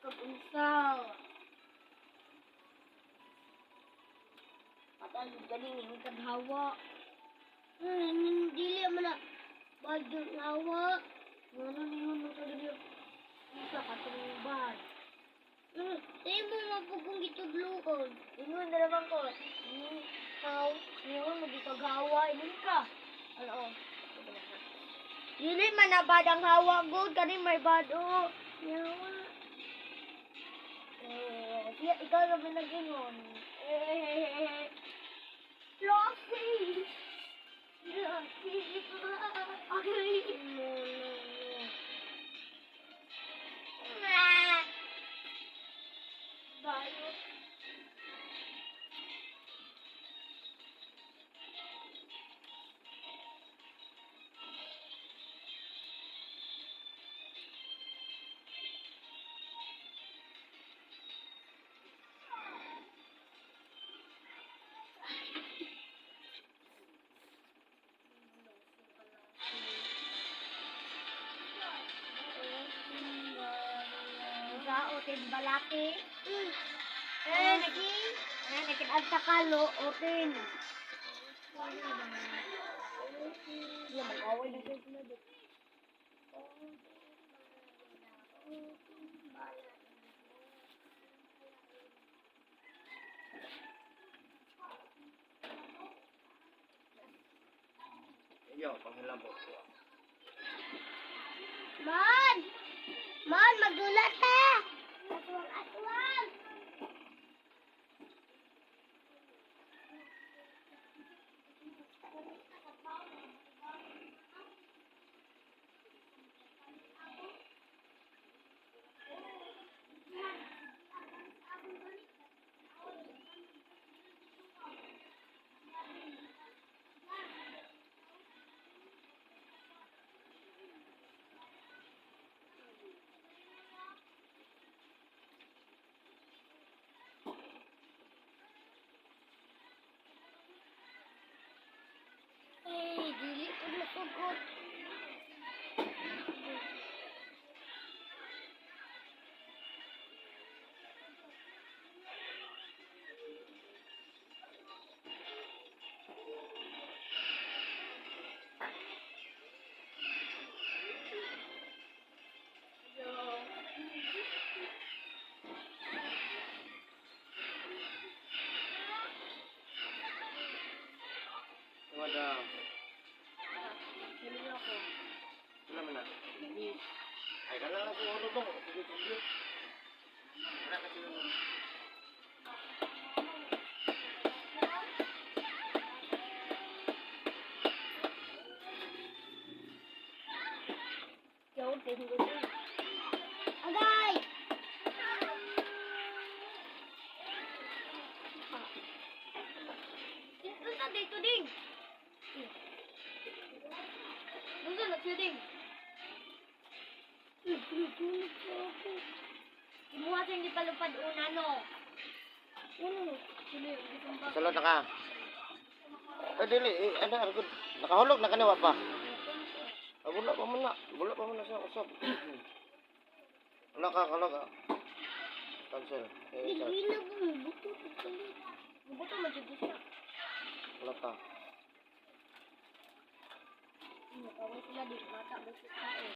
Pag-unsa. Patay galing ni kadhawa. Dili man na badyo hawa. Ano niyo mo sa dili? Isa ka tumubad. Tayo mo mapugong gitudluon. Ingon na naman ko. Ngayon mo dito gawa. Ingon ka. Ano? Dili man na bad ang hawa good. Kani may bad o. Yawa. Ikaw na binagingon. Flossy! Flossy! Bayo. Otin balaki. Nagkidad sa kalo, otin. Mag-away na kayo sila dito. Yo, pangilambot ko. Man! Man, magulat ka! Aswang! Dili ko nasugot. Wala. Dili ako. Wala man na. Ay, kala lang kung ano ba? Sige. Wala kasi naman. Yo, tinggo din. Agay! Doon na dito ding. Doon na ding. Imuha sa hindi palupad una, no? Sili, Salot na ka. Dili. Ano, aragod. Nakahulog na kaniwa pa. Bula pa mo na sa usap. Wala ka, kalog ah. Cancel. Hindi na po, buto. Buto, madyo siya. Wala ka. Nakaway sila, di mata, buto tayo.